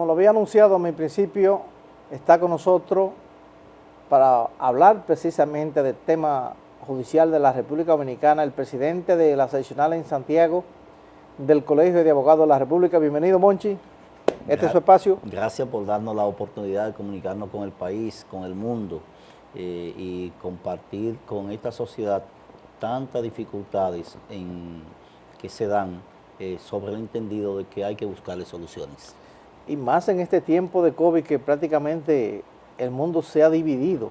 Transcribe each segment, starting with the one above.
como lo había anunciado a mi principio, está con nosotros para hablar precisamente del tema judicial de la República Dominicana, el presidente de la seccional en Santiago del Colegio de Abogados de la República. Bienvenido, Monchi. Este es su espacio. Gracias por darnos la oportunidad de comunicarnos con el país, con el mundo y compartir con esta sociedad tantas dificultades que se dan sobre el entendido de que hay que buscarle soluciones. Y más en este tiempo de COVID que prácticamente el mundo se ha dividido.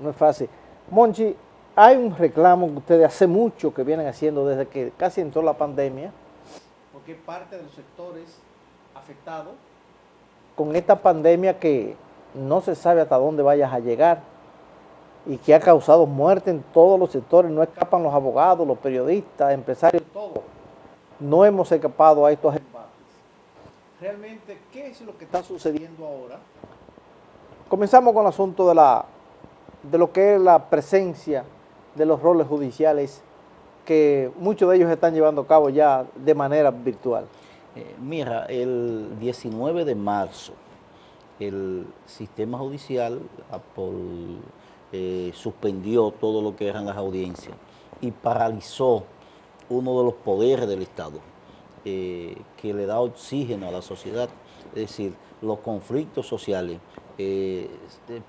No es fácil. Monchi, hay un reclamo que ustedes hace mucho que vienen haciendo desde que casi entró la pandemia, porque parte de los sectores afectados con esta pandemia que no se sabe hasta dónde vayas a llegar y que ha causado muerte en todos los sectores. No escapan los abogados, los periodistas, empresarios, todo. No hemos escapado a estos embates. Realmente, ¿qué es lo que está sucediendo ahora? Comenzamos con el asunto de lo que es la presencia de los roles judiciales, que muchos de ellos están llevando a cabo ya de manera virtual. Mira, el 19 de marzo el sistema judicial suspendió todo lo que eran las audiencias y paralizó uno de los poderes del Estado que le da oxígeno a la sociedad, es decir, los conflictos sociales.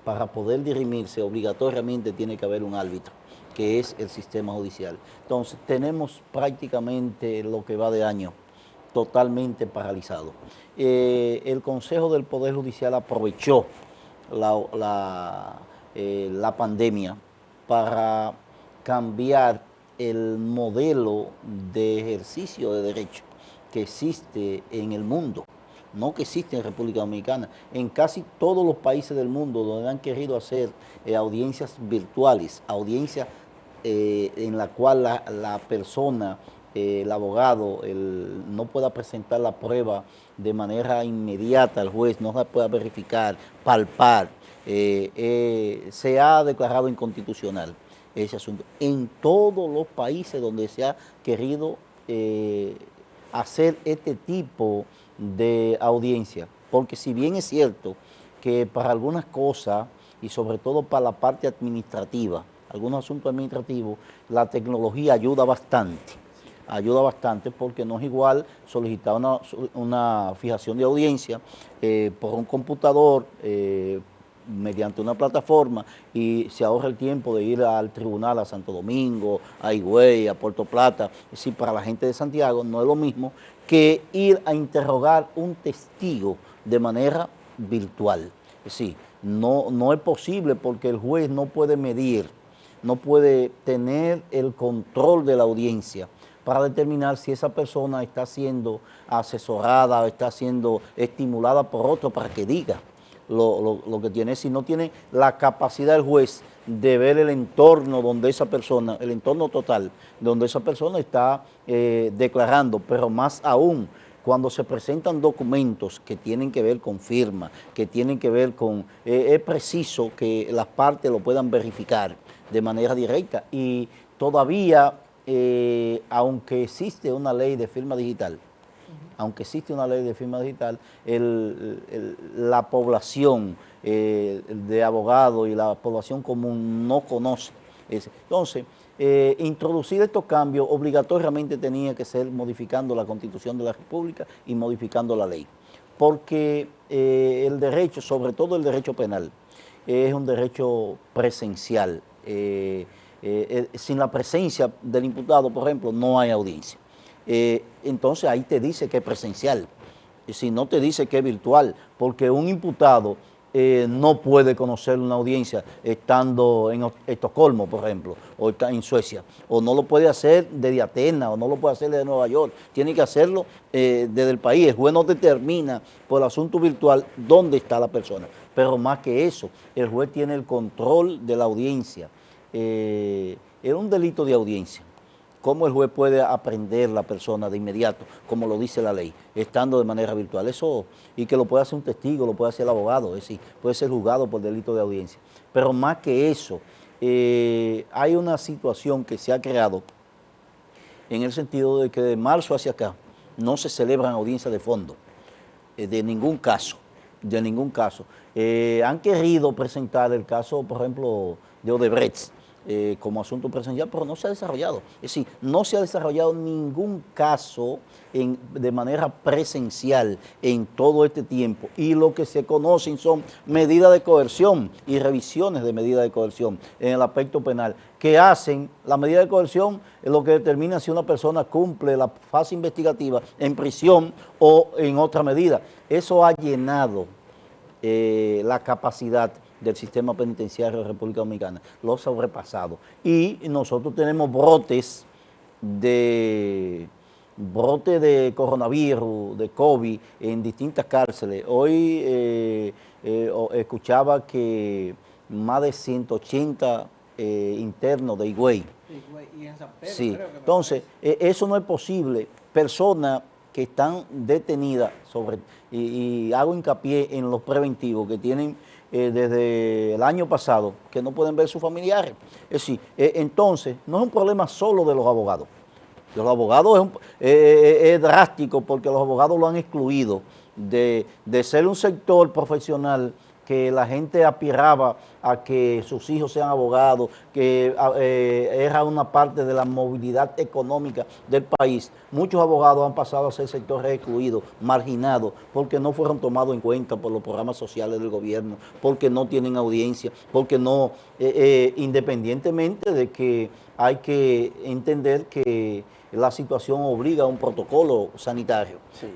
Para poder dirimirse obligatoriamente tiene que haber un árbitro, que es el sistema judicial. Entonces tenemos prácticamente lo que va de año totalmente paralizado. El Consejo del Poder Judicial aprovechó la pandemia para cambiar el modelo de ejercicio de derecho que existe en el mundo, no que existe en República Dominicana, en casi todos los países del mundo donde han querido hacer audiencias virtuales, audiencias en la cual la persona, el abogado, no pueda presentar la prueba de manera inmediata al juez, no la pueda verificar, palpar, se ha declarado inconstitucional ese asunto. En todos los países donde se ha querido hacer este tipo de audiencia, porque si bien es cierto que para algunas cosas y sobre todo para la parte administrativa, algunos asuntos administrativos, la tecnología ayuda bastante porque no es igual solicitar una fijación de audiencia por un computador mediante una plataforma y se ahorra el tiempo de ir al tribunal a Santo Domingo, a Higüey, a Puerto Plata. Es decir, para la gente de Santiago no es lo mismo que ir a interrogar un testigo de manera virtual. Es decir, no es posible porque el juez no puede medir, no puede tener el control de la audiencia para determinar si esa persona está siendo asesorada o está siendo estimulada por otro para que diga lo que tiene, si no tiene la capacidad del juez de ver el entorno donde esa persona, el entorno total, donde esa persona está declarando, pero más aún, cuando se presentan documentos que tienen que ver con firma, que tienen que ver con, es preciso que las partes lo puedan verificar de manera directa y todavía, aunque existe una ley de firma digital, la población de abogados y la población común no conoce eso. Entonces, introducir estos cambios obligatoriamente tenía que ser modificando la Constitución de la República y modificando la ley, porque el derecho, sobre todo el derecho penal, es un derecho presencial. Sin la presencia del imputado, por ejemplo, no hay audiencia. Entonces ahí te dice que es presencial, si no te dice que es virtual, porque un imputado no puede conocer una audiencia estando en Estocolmo, por ejemplo, o está en Suecia, o no lo puede hacer desde Atenas, o no lo puede hacer desde Nueva York, tiene que hacerlo desde el país. El juez no determina por el asunto virtual dónde está la persona, pero más que eso, el juez tiene el control de la audiencia. Es un delito de audiencia. ¿Cómo el juez puede aprender la persona de inmediato, como lo dice la ley, estando de manera virtual? Eso, y que lo puede hacer un testigo, lo puede hacer el abogado, es decir, puede ser juzgado por delito de audiencia. Pero más que eso, hay una situación que se ha creado en el sentido de que de marzo hacia acá no se celebran audiencias de fondo. de ningún caso, de ningún caso. Han querido presentar el caso, por ejemplo, de Odebrecht como asunto presencial, pero no se ha desarrollado. Es decir, no se ha desarrollado ningún caso de manera presencial en todo este tiempo, y lo que se conocen son medidas de coerción y revisiones de medidas de coerción en el aspecto penal, que hacen la medida de coerción es lo que determina si una persona cumple la fase investigativa en prisión o en otra medida. Eso ha llenado la capacidad del sistema penitenciario de la República Dominicana, lo ha sobrepasado. Y nosotros tenemos brotes de coronavirus, de COVID en distintas cárceles. Hoy escuchaba que más de 180 internos de Higüey. Y en San Pedro, sí. Creo que entonces, eso no es posible. Personas que están detenidas y hago hincapié en los preventivos que tienen desde el año pasado, que no pueden ver sus familiares. Es decir, entonces, no es un problema solo de los abogados. De los abogados es drástico, porque los abogados lo han excluido de ser un sector profesional que la gente aspiraba a que sus hijos sean abogados, que era una parte de la movilidad económica del país. Muchos abogados han pasado a ser sectores excluidos, marginados, porque no fueron tomados en cuenta por los programas sociales del gobierno, porque no tienen audiencia, porque no, independientemente de que hay que entender que la situación obliga a un protocolo sanitario, sí.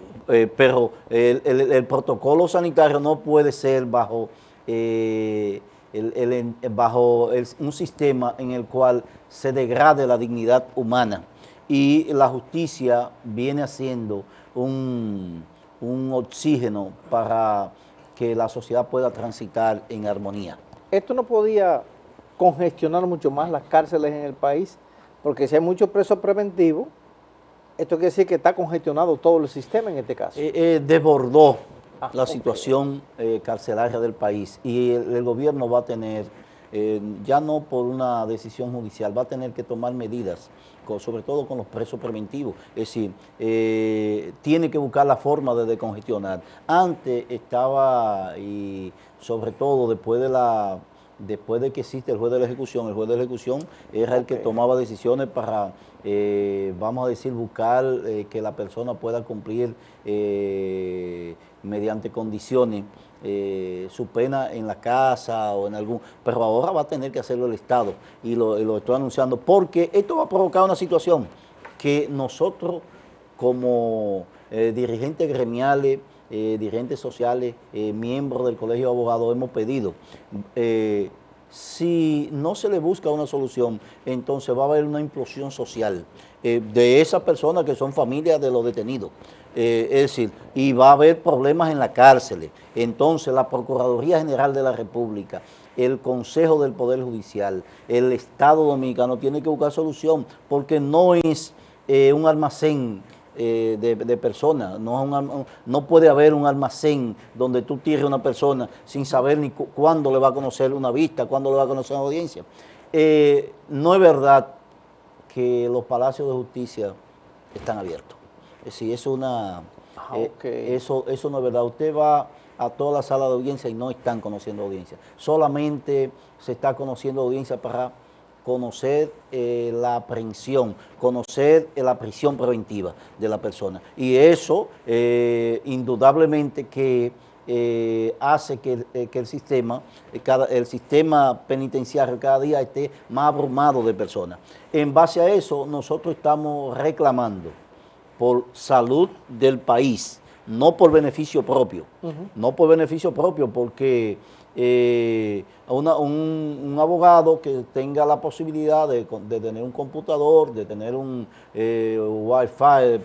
Pero el protocolo sanitario no puede ser bajo un sistema en el cual se degrade la dignidad humana, y la justicia viene haciendo un oxígeno para que la sociedad pueda transitar en armonía. ¿Esto no podía congestionar mucho más las cárceles en el país? Porque si hay muchos presos preventivos, esto quiere decir que está congestionado todo el sistema en este caso. Desbordó la situación carcelaria del país, y el gobierno va a tener, ya no por una decisión judicial, va a tener que tomar medidas, sobre todo con los presos preventivos. Es decir, tiene que buscar la forma de descongestionar. Antes estaba, y sobre todo después de que existe el juez de la ejecución era el que tomaba decisiones para, vamos a decir, buscar que la persona pueda cumplir mediante condiciones su pena en la casa o en algún... Pero ahora va a tener que hacerlo el Estado, y lo estoy anunciando, porque esto va a provocar una situación que nosotros como dirigentes gremiales, dirigentes sociales, miembros del Colegio de Abogados hemos pedido. Si no se le busca una solución, entonces va a haber una implosión social de esas personas que son familias de los detenidos. Es decir, y va a haber problemas en la cárcel. Entonces la Procuraduría General de la República, el Consejo del Poder Judicial, el Estado Dominicano tiene que buscar solución, porque no es un almacén de personas, no puede haber un almacén donde tú tires a una persona sin saber ni cuándo le va a conocer una vista, cuándo le va a conocer una audiencia. No es verdad que los palacios de justicia están abiertos. Es decir, eso no es verdad. Usted va a toda la sala de audiencia y no están conociendo audiencia. Solamente se está conociendo audiencia para conocer la aprehensión, conocer la prisión preventiva de la persona. Y eso indudablemente que hace que el sistema penitenciario cada día esté más abrumado de personas. En base a eso, nosotros estamos reclamando por salud del país, no por beneficio propio, no por beneficio propio, porque un abogado que tenga la posibilidad de tener un computador, de tener un Wi-Fi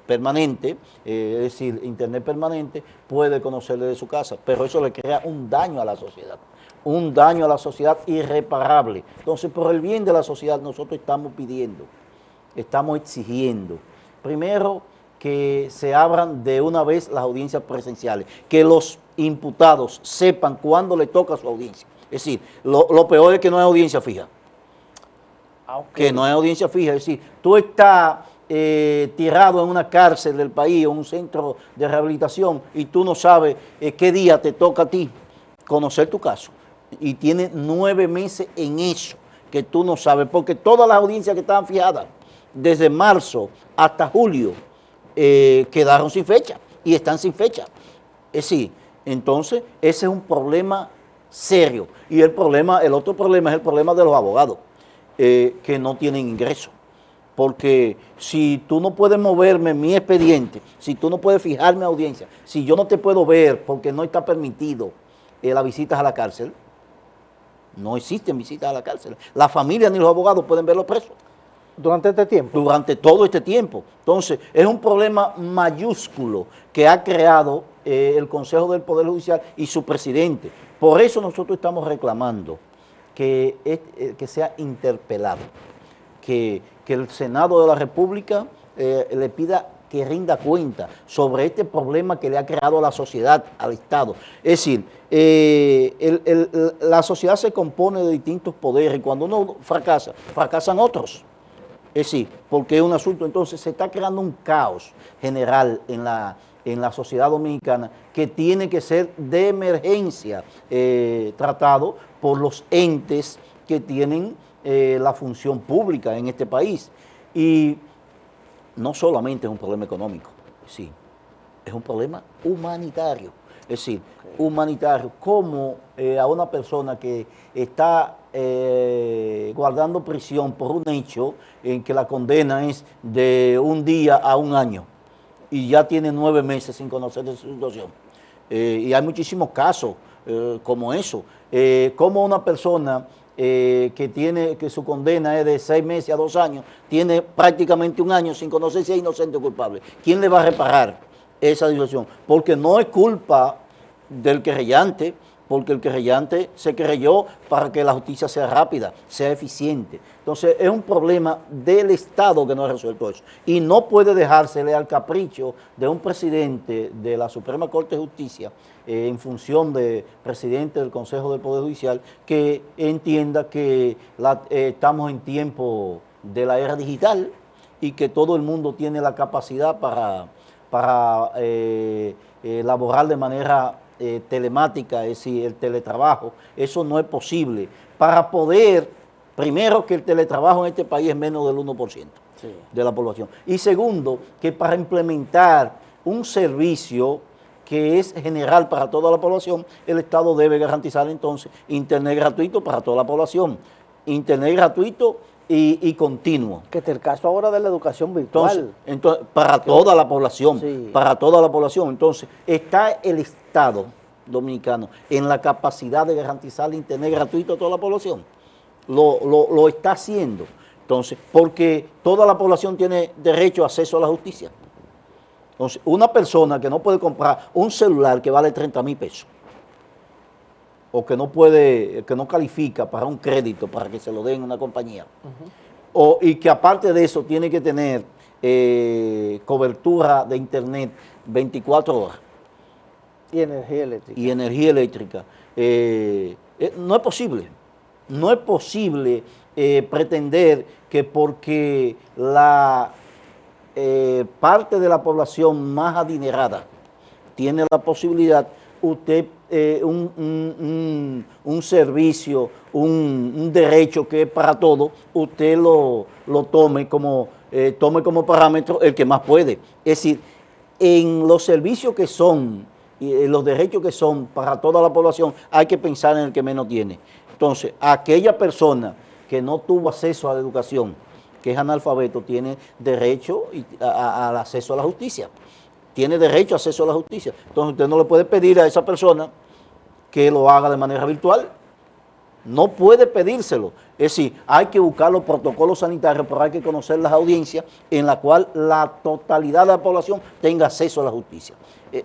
permanente, es decir, internet permanente, puede conocerle de su casa, pero eso le crea un daño a la sociedad irreparable. Entonces, por el bien de la sociedad, nosotros estamos pidiendo, estamos exigiendo, primero, que se abran de una vez las audiencias presenciales, que los imputados sepan cuándo le toca su audiencia. Es decir, lo peor es que no hay audiencia fija. Que no hay audiencia fija. Es decir, tú estás tirado en una cárcel del país o un centro de rehabilitación y tú no sabes qué día te toca a ti conocer tu caso. Y tienes 9 meses en eso que tú no sabes, porque todas las audiencias que estaban fijadas desde marzo hasta julio quedaron sin fecha y están sin fecha. Es decir, entonces ese es un problema serio. Y el otro problema es el problema de los abogados que no tienen ingresos. Porque si tú no puedes moverme mi expediente, si tú no puedes fijarme audiencia, si yo no te puedo ver porque no está permitido las visitas a la cárcel, no existen visitas a la cárcel. La familia ni los abogados pueden ver los presos. Durante este tiempo. Durante todo este tiempo. Entonces, es un problema mayúsculo que ha creado el Consejo del Poder Judicial y su presidente. Por eso nosotros estamos reclamando que sea interpelado, que el Senado de la República le pida que rinda cuenta sobre este problema que le ha creado a la sociedad, al Estado. Es decir, la sociedad se compone de distintos poderes y cuando uno fracasa, fracasan otros. Es decir, porque es un asunto, entonces se está creando un caos general en la sociedad dominicana que tiene que ser de emergencia tratado por los entes que tienen la función pública en este país. Y no solamente es un problema económico, sí, es un problema humanitario. Es decir, humanitario, como a una persona que está guardando prisión por un hecho en que la condena es de un día a un año y ya tiene 9 meses sin conocer de su situación. Y hay muchísimos casos como eso, como una persona que su condena es de 6 meses a 2 años, tiene prácticamente un año sin conocer si es inocente o culpable. ¿Quién le va a reparar esa situación? Porque no es culpa del querellante, porque el querellante se querelló para que la justicia sea rápida, sea eficiente. Entonces es un problema del Estado que no ha resuelto eso. Y no puede dejársele al capricho de un presidente de la Suprema Corte de Justicia, en función de presidente del Consejo del Poder Judicial, que entienda que estamos en tiempo de la era digital y que todo el mundo tiene la capacidad para laborar de manera telemática, es decir, el teletrabajo. Eso no es posible. Para poder, primero, que el teletrabajo en este país es menos del 1% de la población. Y segundo, que para implementar un servicio que es general para toda la población, el Estado debe garantizar entonces internet gratuito para toda la población. Internet gratuito y continuo. Que es el caso ahora de la educación virtual. Entonces para toda la población, sí, para toda la población. Entonces, está el Estado dominicano en la capacidad de garantizar el internet gratuito a toda la población. Lo está haciendo. Entonces, porque toda la población tiene derecho a acceso a la justicia. Entonces, una persona que no puede comprar un celular que vale 30,000 pesos, o que no califica para un crédito para que se lo den a una compañía, y que aparte de eso tiene que tener cobertura de internet 24 horas. Y energía eléctrica. Y energía eléctrica. No es posible. No es posible pretender que porque la parte de la población más adinerada tiene la posibilidad, usted un servicio, un derecho que es para todos, usted lo tome como parámetro el que más puede. Es decir, en los servicios que son, y los derechos que son para toda la población, hay que pensar en el que menos tiene. Entonces, aquella persona que no tuvo acceso a la educación, que es analfabeto, tiene derecho al acceso a la justicia. Tiene derecho a acceso a la justicia. Entonces usted no le puede pedir a esa persona que lo haga de manera virtual. No puede pedírselo. Es decir, hay que buscar los protocolos sanitarios, pero hay que conocer las audiencias en las cuales la totalidad de la población tenga acceso a la justicia.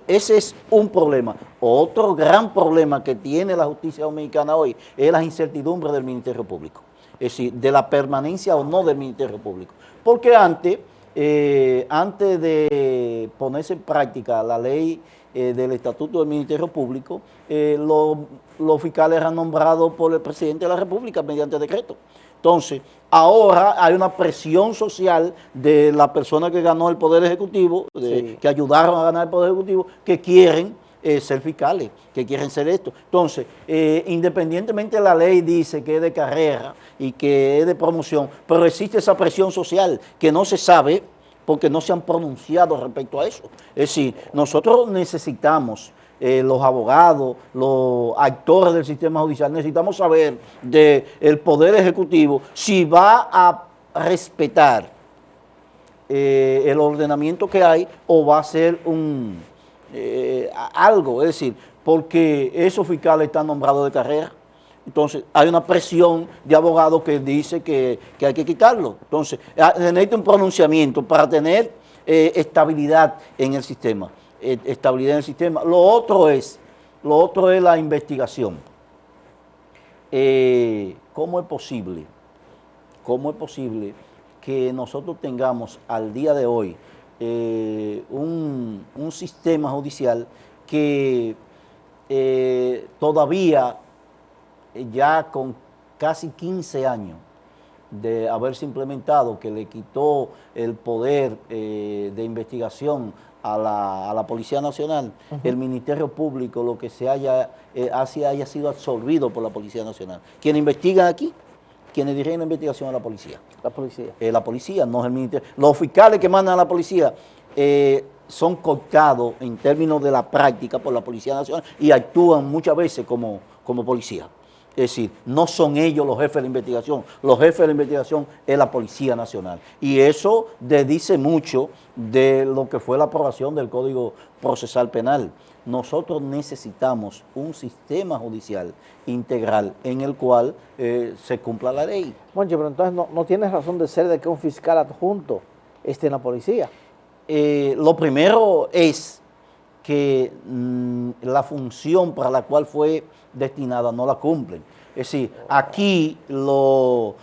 Ese es un problema. Otro gran problema que tiene la justicia dominicana hoy es las incertidumbres del Ministerio Público. Es decir, de la permanencia o no del Ministerio Público. Porque antes de ponerse en práctica la ley del Estatuto del Ministerio Público, los fiscales eran nombrados por el presidente de la República mediante decreto. Entonces, ahora hay una presión social de la persona que ganó el Poder Ejecutivo, que ayudaron a ganar el Poder Ejecutivo, que quieren ser fiscales, que quieren ser esto. Entonces, independientemente la ley dice que es de carrera y que es de promoción, pero existe esa presión social que no se sabe porque no se han pronunciado respecto a eso. Es decir, nosotros necesitamos, los abogados, los actores del sistema judicial, necesitamos saber del Poder Ejecutivo si va a respetar el ordenamiento que hay o va a ser algo, es decir, porque esos fiscales están nombrados de carrera. Entonces, hay una presión de abogados que dice que hay que quitarlo. Entonces, necesita un pronunciamiento para tener estabilidad en el sistema. Estabilidad en el sistema. Lo otro es la investigación. ¿Cómo es posible que nosotros tengamos al día de hoy un sistema judicial que todavía, ya con casi 15 años de haberse implementado, que le quitó el poder de investigación a la Policía Nacional, el Ministerio Público, lo que se haya sido absorbido por la Policía Nacional? ¿Quiénes investigan aquí? Quienes dirigen la investigación a la policía. La policía. La policía, no es el ministerio. Los fiscales que mandan a la policía son cooptados en términos de la práctica por la Policía Nacional y actúan muchas veces como policía. Es decir, no son ellos los jefes de investigación, los jefes de la investigación es la Policía Nacional. Y eso dice mucho de lo que fue la aprobación del Código Procesal Penal. Nosotros necesitamos un sistema judicial integral en el cual se cumpla la ley. Monchi, pero entonces no tienes razón de ser de que un fiscal adjunto esté en la policía. Lo primero es que la función para la cual fue destinada no la cumplen. Es decir, aquí desde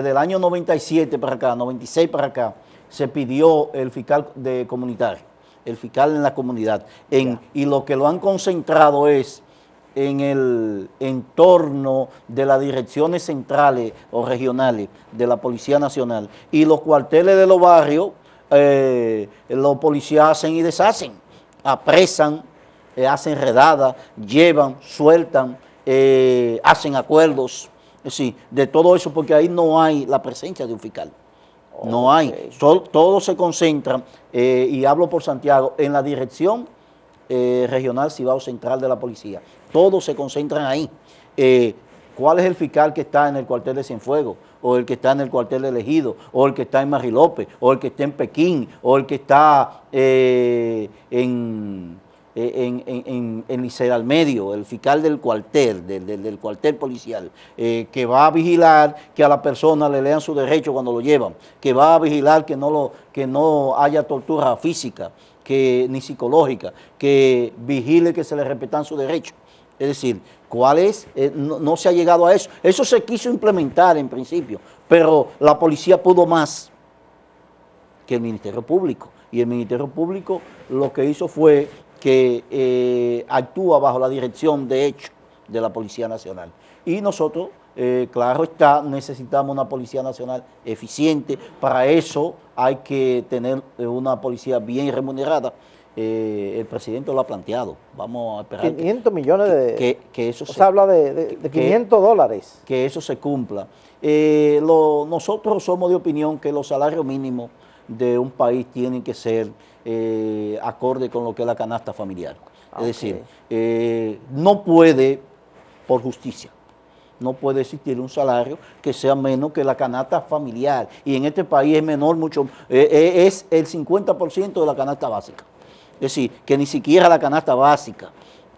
el año 97 para acá, 96 para acá, se pidió el fiscal comunitario, el fiscal en la comunidad, y lo que lo han concentrado es en el entorno de las direcciones centrales o regionales de la Policía Nacional, y los cuarteles de los barrios, los policías hacen y deshacen, apresan, hacen redadas, llevan, sueltan, hacen acuerdos, es decir, de todo eso, porque ahí no hay la presencia de un fiscal. No hay, todo se concentra, y hablo por Santiago, en la dirección regional Cibao Central de la Policía. Todos se concentran ahí. ¿Cuál es el fiscal que está en el cuartel de Cienfuegos? O el que está en el cuartel de Ejido, o el que está en Marri López, o el que está en Pekín, o el que está en Licey al Medio, el fiscal del cuartel, del cuartel policial, que va a vigilar que a la persona le lean su derecho cuando lo llevan, que va a vigilar que no haya tortura física ni psicológica, que vigile que se le respetan sus derechos. Es decir, ¿cuál es? No se ha llegado a eso. Eso se quiso implementar en principio, pero la policía pudo más que el Ministerio Público. Y el Ministerio Público lo que hizo fue que actúa bajo la dirección de hecho de la Policía Nacional. Y nosotros, claro está, necesitamos una Policía Nacional eficiente. Para eso hay que tener una policía bien remunerada. El presidente lo ha planteado. Vamos a esperar 500 millones de... que eso se habla de 500 dólares. Que eso se cumpla. Nosotros somos de opinión que los salarios mínimos de un país tienen que ser acorde con lo que es la canasta familiar. Es decir, no puede, por justicia, no puede existir un salario que sea menos que la canasta familiar. Y en este país es menor mucho, es el 50% de la canasta básica. Es decir, que ni siquiera la canasta básica.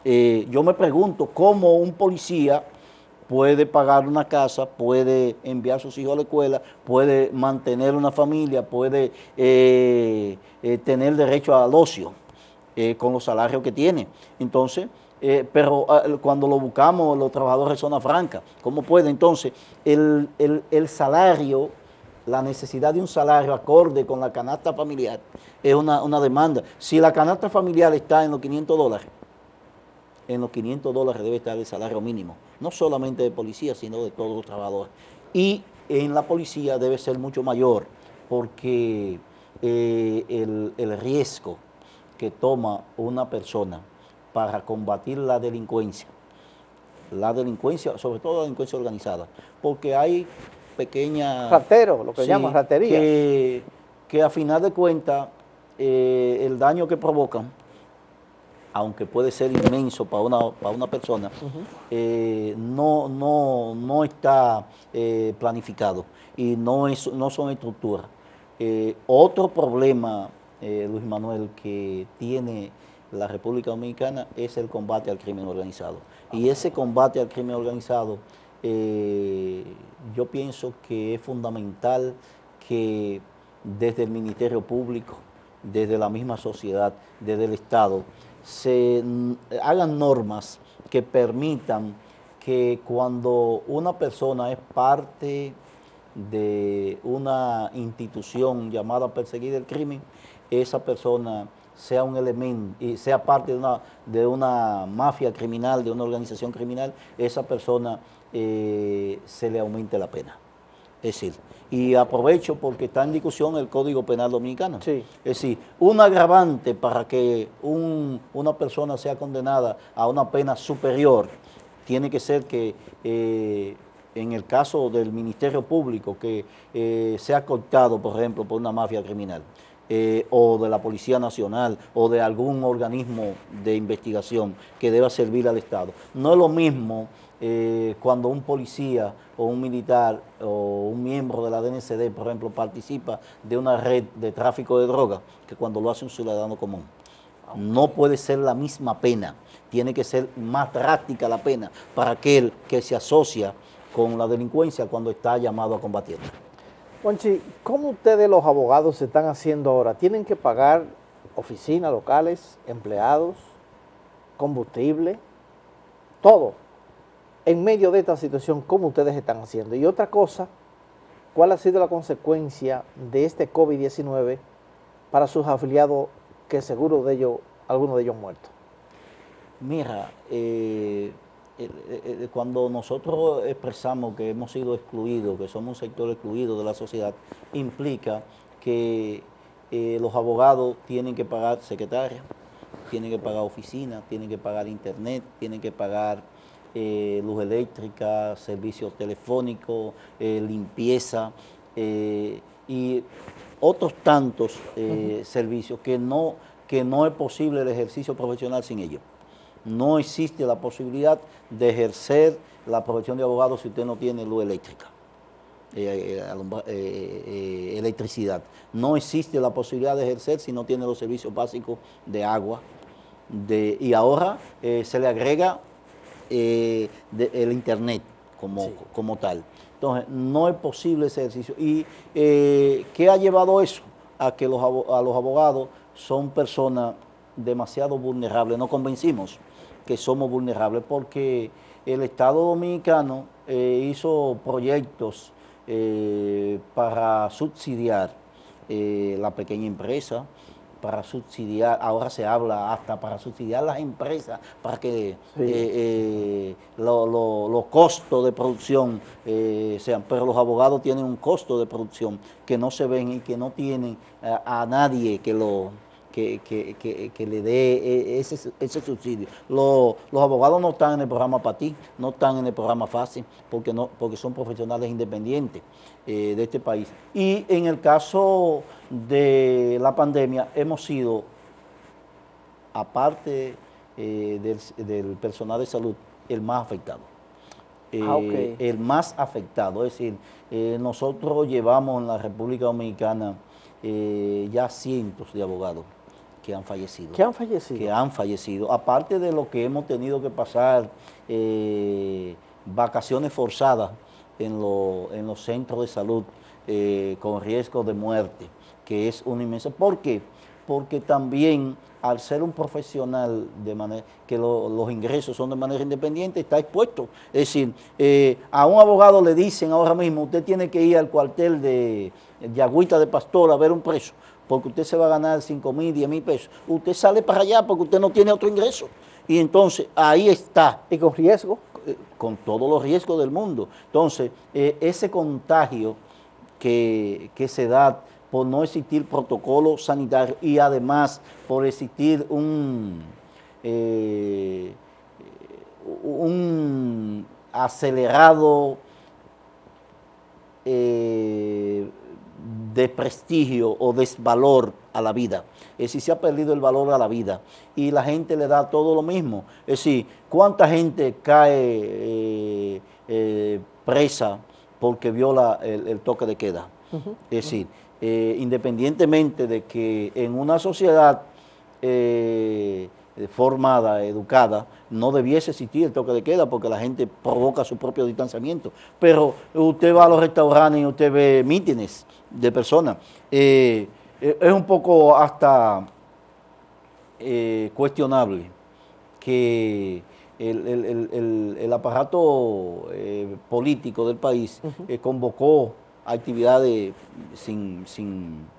Yo me pregunto cómo un policía puede pagar una casa, puede enviar a sus hijos a la escuela, puede mantener una familia, puede tener derecho al ocio con los salarios que tiene. Entonces, pero cuando lo buscamos los trabajadores de zona franca, ¿cómo puede? Entonces, el salario, la necesidad de un salario acorde con la canasta familiar es una demanda. Si la canasta familiar está en los 500 dólares, en los $500 debe estar el salario mínimo, no solamente de policía, sino de todos los trabajadores. Y en la policía debe ser mucho mayor, porque el riesgo que toma una persona para combatir la delincuencia, sobre todo la delincuencia organizada, porque hay pequeñas... Ratero, lo que llaman ratería. Que a final de cuentas, el daño que provocan, aunque puede ser inmenso para una persona, no está planificado y no son estructuras. Otro problema, Luis Manuel, que tiene la República Dominicana es el combate al crimen organizado. Y ese combate al crimen organizado, yo pienso que es fundamental que desde el Ministerio Público, desde la misma sociedad, desde el Estado, se hagan normas que permitan que cuando una persona es parte de una institución llamada perseguir el crimen, esa persona sea un elemento y sea parte de una mafia criminal, de una organización criminal, esa persona se le aumente la pena. Es decir, y aprovecho porque está en discusión el Código Penal Dominicano. Sí. Es decir, un agravante para que una persona sea condenada a una pena superior tiene que ser que en el caso del Ministerio Público que sea cooptado, por ejemplo, por una mafia criminal, o de la Policía Nacional, o de algún organismo de investigación que deba servir al Estado. No es lo mismo cuando un policía o un militar o un miembro de la DNCD, por ejemplo, participa de una red de tráfico de drogas que cuando lo hace un ciudadano común. No puede ser la misma pena, tiene que ser más drástica la pena para aquel que se asocia con la delincuencia cuando está llamado a combatirla. Monchi, ¿cómo ustedes los abogados se están haciendo ahora? ¿Tienen que pagar oficinas locales, empleados, combustible, todo? En medio de esta situación, ¿cómo ustedes están haciendo? Y otra cosa, ¿cuál ha sido la consecuencia de este COVID-19 para sus afiliados, que seguro de ellos, algunos de ellos muertos? Mira, cuando nosotros expresamos que hemos sido excluidos, que somos un sector excluido de la sociedad, implica que los abogados tienen que pagar secretaria, tienen que pagar oficina, tienen que pagar internet, tienen que pagar luz eléctrica, servicios telefónicos, limpieza y otros tantos servicios que no es posible el ejercicio profesional sin ellos. No existe la posibilidad de ejercer la profesión de abogado si usted no tiene luz eléctrica, electricidad. No existe la posibilidad de ejercer si no tiene los servicios básicos de agua. Y ahora se le agrega el internet como tal. Entonces, no es posible ese ejercicio. ¿Y qué ha llevado eso? A que a los abogados son personas demasiado vulnerables. Nos convencimos que somos vulnerables porque el Estado Dominicano hizo proyectos para subsidiar la pequeña empresa, para subsidiar, ahora se habla hasta para subsidiar las empresas, para que los costos de producción sean, pero los abogados tienen un costo de producción que no se ven y que no tienen a nadie que le dé ese subsidio. Los abogados no están en el programa para ti, no están en el programa fácil, porque son profesionales independientes de este país. Y en el caso de la pandemia hemos sido, aparte del personal de salud, el más afectado. El más afectado, es decir, nosotros llevamos en la República Dominicana ya cientos de abogados que han fallecido. ¿Que han fallecido? Que han fallecido. Aparte de lo que hemos tenido que pasar, vacaciones forzadas en los centros de salud con riesgo de muerte, que es una inmensa. ¿Por qué? Porque también al ser un profesional de manera que los ingresos son de manera independiente, está expuesto. Es decir, a un abogado le dicen ahora mismo, usted tiene que ir al cuartel de Agüita de Pastor a ver un preso, porque usted se va a ganar 5,000, 10,000 pesos. Usted sale para allá porque usted no tiene otro ingreso. Y entonces ahí está, Y con riesgo. con todos los riesgos del mundo. Entonces, ese contagio que se da por no existir protocolo sanitario y además por existir un acelerado de prestigio o desvalor a la vida. Es decir, se ha perdido el valor a la vida y la gente le da todo lo mismo. Es decir, ¿cuánta gente cae presa porque viola el toque de queda? Es decir, independientemente de que en una sociedad formada, educada, no debiese existir el toque de queda porque la gente provoca su propio distanciamiento. Pero usted va a los restaurantes y usted ve mítines de personas. Es un poco hasta cuestionable que el aparato político del país convocó actividades sin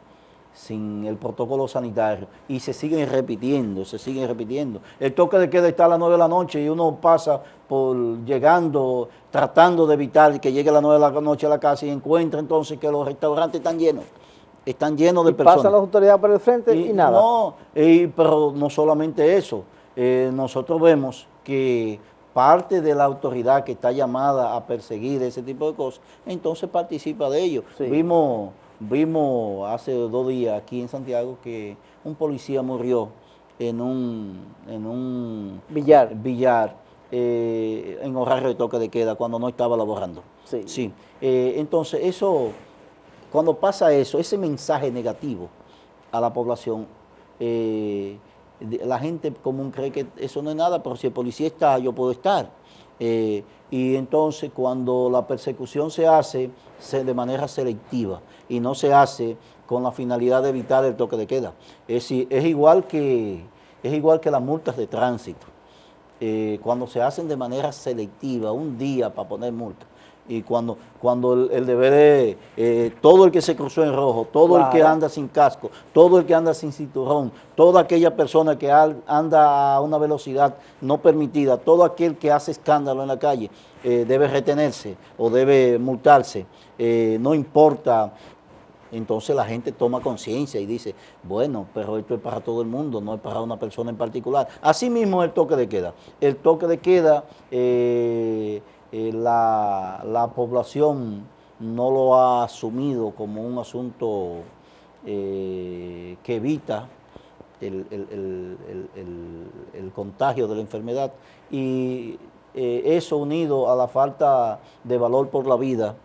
el protocolo sanitario y se siguen repitiendo. El toque de queda está a las 9 de la noche y uno pasa por llegando, tratando de evitar que llegue a las 9 de la noche a la casa y encuentra entonces que los restaurantes están llenos de personas. Pasan las autoridades por el frente y nada. No, pero no solamente eso, nosotros vemos que parte de la autoridad que está llamada a perseguir ese tipo de cosas, entonces participa de ello. Sí. Vimos hace 2 días aquí en Santiago que un policía murió en un billar en horario de toque de queda cuando no estaba laborando. Sí. Entonces cuando pasa eso, ese mensaje negativo a la población, la gente común cree que eso no es nada, pero si el policía está, yo puedo estar. Y entonces cuando la persecución se hace de manera selectiva y no se hace con la finalidad de evitar el toque de queda. Es igual que las multas de tránsito. Cuando se hacen de manera selectiva, un día para poner multa, y cuando el deber de todo el que se cruzó en rojo, todo el que anda sin casco, todo el que anda sin cinturón, toda aquella persona que anda a una velocidad no permitida, todo aquel que hace escándalo en la calle, debe retenerse o debe multarse, no importa. Entonces la gente toma conciencia y dice, bueno, pero esto es para todo el mundo, no es para una persona en particular. Así mismo el toque de queda. El toque de queda, la población no lo ha asumido como un asunto que evita el contagio de la enfermedad, y eso unido a la falta de valor por la vida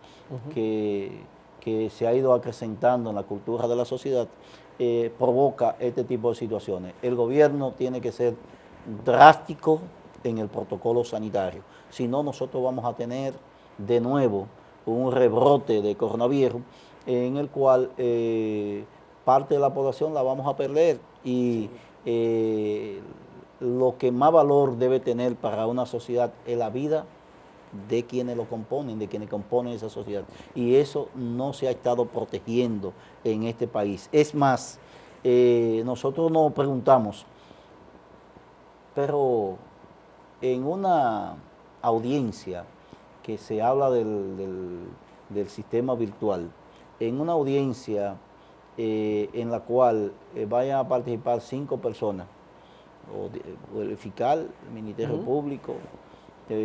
que se ha ido acrecentando en la cultura de la sociedad, provoca este tipo de situaciones. El gobierno tiene que ser drástico en el protocolo sanitario, si no nosotros vamos a tener de nuevo un rebrote de coronavirus en el cual parte de la población la vamos a perder, y lo que más valor debe tener para una sociedad es la vida de quienes lo componen, de quienes componen esa sociedad, y eso no se ha estado protegiendo en este país. Es más, nosotros nos preguntamos, pero en una audiencia que se habla del sistema virtual, en una audiencia en la cual vayan a participar 5 personas, o el fiscal, el Ministerio Público,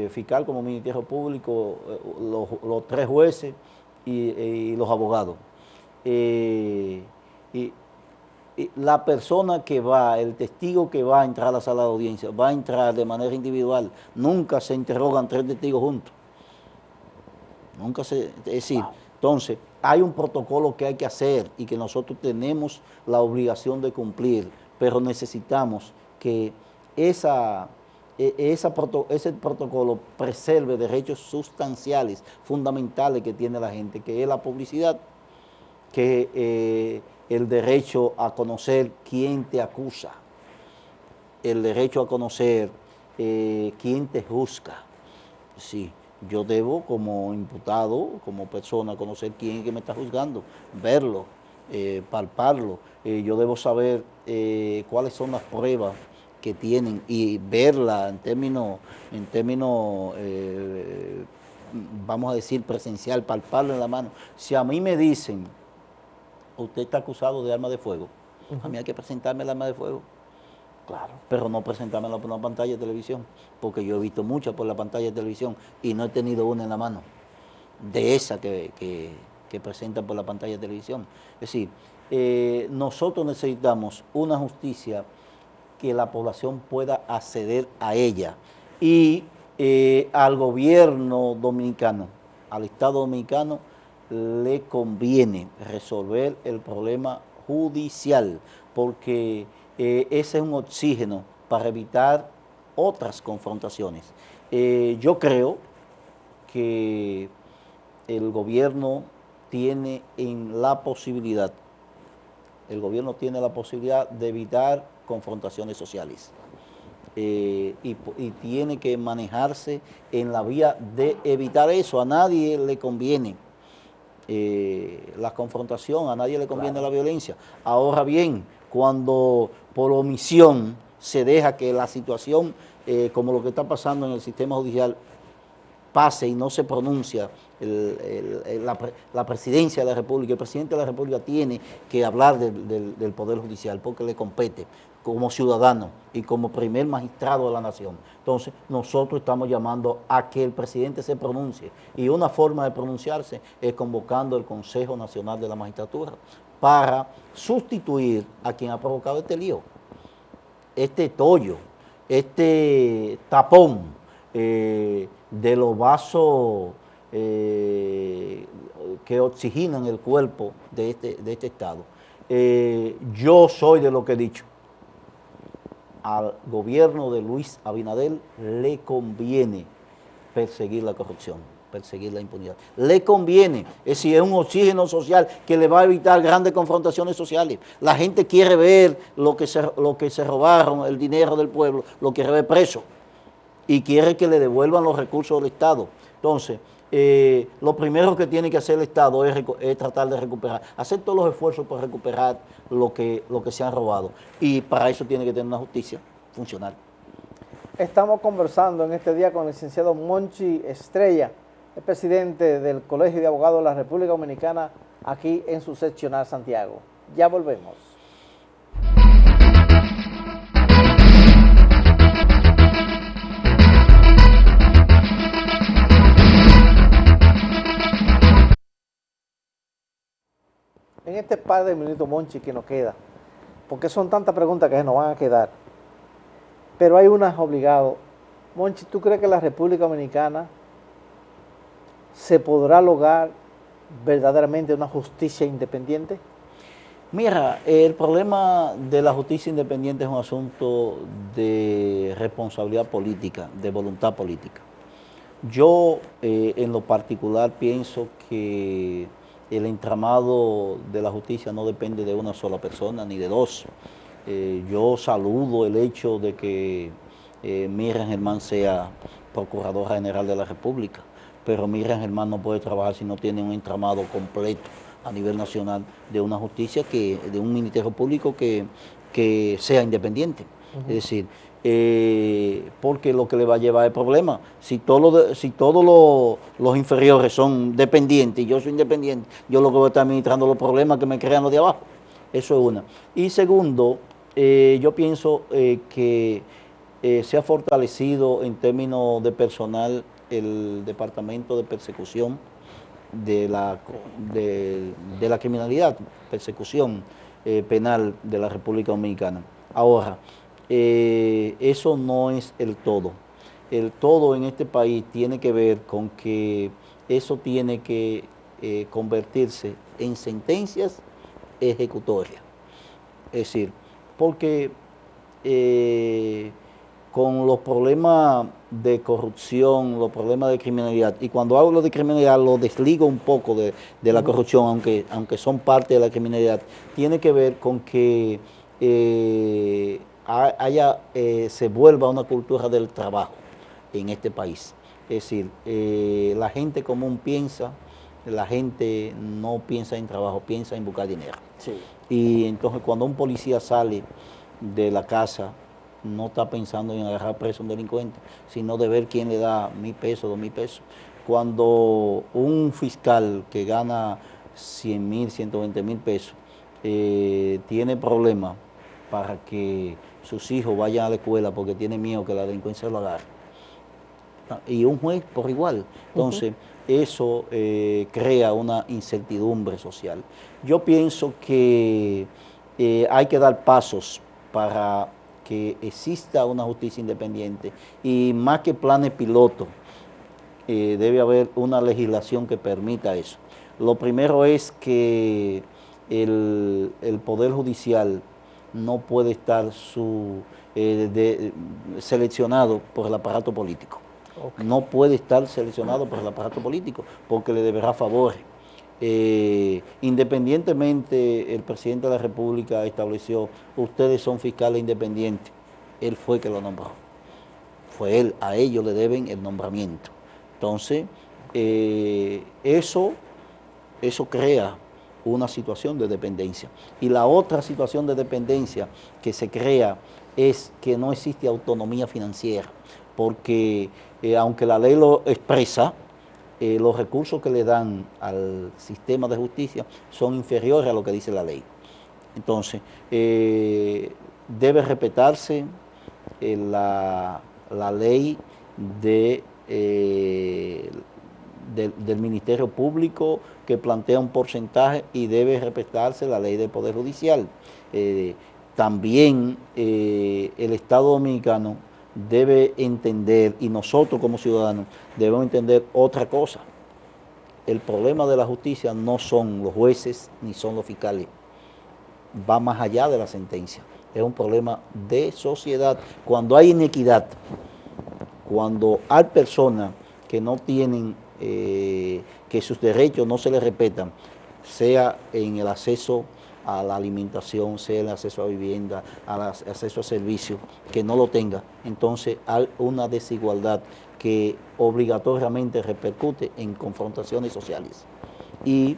fiscal como Ministerio Público, los 3 jueces y los abogados. Y la persona que va, el testigo que va a entrar a la sala de audiencia, va a entrar de manera individual. Nunca se interrogan 3 testigos juntos. Es decir, entonces, hay un protocolo que hay que hacer y que nosotros tenemos la obligación de cumplir, pero necesitamos que ese protocolo preserve derechos sustanciales, fundamentales que tiene la gente, que es la publicidad, que el derecho a conocer quién te acusa, el derecho a conocer quién te juzga. Sí, yo debo como imputado, como persona, conocer quién es que me está juzgando, verlo, palparlo. Yo debo saber cuáles son las pruebas que tienen y verla en términos vamos a decir, presencial, palpable en la mano. Si a mí me dicen, usted está acusado de arma de fuego, a mí hay que presentarme el arma de fuego. Claro. Pero no presentármela por una pantalla de televisión, porque yo he visto muchas por la pantalla de televisión y no he tenido una en la mano, de esa que presentan por la pantalla de televisión. Es decir, nosotros necesitamos una justicia que la población pueda acceder a ella y al gobierno dominicano, al Estado dominicano, le conviene resolver el problema judicial, porque ese es un oxígeno para evitar otras confrontaciones. Yo creo que el gobierno tiene la posibilidad de evitar confrontaciones sociales. Y tiene que manejarse en la vía de evitar eso. A nadie le conviene la confrontación, a nadie le conviene la violencia. Ahora bien, cuando por omisión se deja que la situación, como lo que está pasando en el sistema judicial, pase y no se pronuncia la presidencia de la República, el presidente de la República tiene que hablar del Poder Judicial porque le compete como ciudadano y como primer magistrado de la nación. Entonces, nosotros estamos llamando a que el presidente se pronuncie y una forma de pronunciarse es convocando el Consejo Nacional de la Magistratura para sustituir a quien ha provocado este lío, este tollo, este tapón de los vasos que oxigenan el cuerpo de este Estado. Yo soy de lo que he dicho. Al gobierno de Luis Abinader le conviene perseguir la corrupción, perseguir la impunidad. Le conviene, es decir, es un oxígeno social que le va a evitar grandes confrontaciones sociales. La gente quiere ver lo que se robaron, el dinero del pueblo, lo quiere ver preso y quiere que le devuelvan los recursos del Estado. Entonces, lo primero que tiene que hacer el Estado es tratar de recuperar, hacer todos los esfuerzos por recuperar lo que se han robado. Y para eso tiene que tener una justicia funcional. Estamos conversando en este día con el licenciado Monchi Estrella, el presidente del Colegio de Abogados de la República Dominicana, aquí en su seccional Santiago. Ya volvemos. En este par de minutos, Monchi, que nos queda, porque son tantas preguntas que se nos van a quedar, pero hay unas obligado. Monchi, ¿tú crees que la República Dominicana se podrá lograr verdaderamente una justicia independiente? Mira, el problema de la justicia independiente es un asunto de responsabilidad política, de voluntad política. Yo, en lo particular, pienso que el entramado de la justicia no depende de una sola persona ni de dos. Yo saludo el hecho de que Miriam Germán sea Procuradora General de la República, pero Miriam Germán no puede trabajar si no tiene un entramado completo a nivel nacional de una justicia, de un ministerio público que sea independiente. Es decir, porque lo que le va a llevar el problema, si todos los inferiores son dependientes y yo soy independiente, yo lo que voy a estar administrando los problemas que me crean los de abajo. Eso es una. Y segundo, yo pienso que se ha fortalecido en términos de personal el Departamento de Persecución de la criminalidad, persecución penal de la República Dominicana. Ahora, eso no es el todo. El todo en este país tiene que ver con que eso tiene que convertirse en sentencias ejecutorias. Es decir, porque con los problemas de corrupción, los problemas de criminalidad, y cuando hablo de criminalidad lo desligo un poco de la corrupción, aunque son parte de la criminalidad, tiene que ver con que se vuelva una cultura del trabajo en este país. Es decir, la gente común la gente no piensa en trabajo, piensa en buscar dinero. Sí. Y entonces cuando un policía sale de la casa no está pensando en agarrar preso a un delincuente, sino de ver quién le da 1.000 pesos, 2.000 pesos. Cuando un fiscal que gana 100.000, 120.000 pesos tiene problemas para que sus hijos vayan a la escuela porque tiene miedo que la delincuencia lo agarre, y un juez por igual. Entonces, eso crea una incertidumbre social. Yo pienso que hay que dar pasos para que exista una justicia independiente y más que planes pilotos, debe haber una legislación que permita eso. Lo primero es que el Poder Judicial no puede estar seleccionado por el aparato político. Okay. No puede estar seleccionado por el aparato político porque le deberá favores. Independientemente, el presidente de la República estableció, ustedes son fiscales independientes. Él fue que lo nombró. Fue él, a ellos le deben el nombramiento. Entonces, eso crea una situación de dependencia. Y la otra situación de dependencia que se crea es que no existe autonomía financiera, porque aunque la ley lo expresa, los recursos que le dan al sistema de justicia son inferiores a lo que dice la ley. Entonces, debe respetarse la ley del Ministerio Público, que plantea un porcentaje, y debe respetarse la ley del Poder Judicial. También el Estado Dominicano debe entender, y nosotros como ciudadanos debemos entender otra cosa. El problema de la justicia no son los jueces ni son los fiscales, va más allá de la sentencia, es un problema de sociedad. Cuando hay inequidad, cuando hay personas que no tienen, que sus derechos no se les respetan, sea en el acceso a la alimentación, sea el acceso a vivienda, al acceso a servicios, que no lo tenga, entonces hay una desigualdad que obligatoriamente repercute en confrontaciones sociales. Y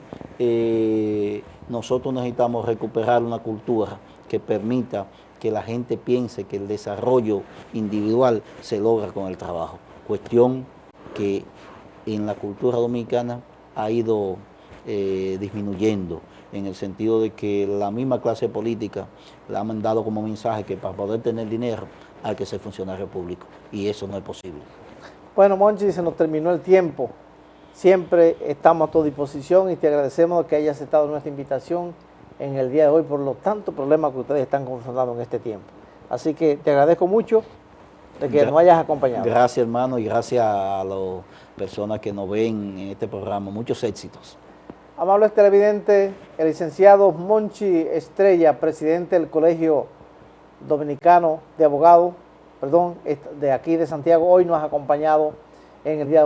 nosotros necesitamos recuperar una cultura que permita que la gente piense que el desarrollo individual se logra con el trabajo, cuestión que en la cultura dominicana ha ido disminuyendo, en el sentido de que la misma clase política le ha mandado como mensaje que para poder tener dinero hay que ser funcionario público, y eso no es posible. Bueno, Monchi, se nos terminó el tiempo. Siempre estamos a tu disposición y te agradecemos que hayas aceptado nuestra invitación en el día de hoy por los tantos problemas que ustedes están confrontando en este tiempo. Así que te agradezco mucho de que nos hayas acompañado. Gracias, hermano, y gracias a las personas que nos ven en este programa. Muchos éxitos. Amables televidentes, el licenciado Monchi Estrella, presidente del Colegio Dominicano de Abogados, de aquí de Santiago, hoy nos ha acompañado en el día de hoy.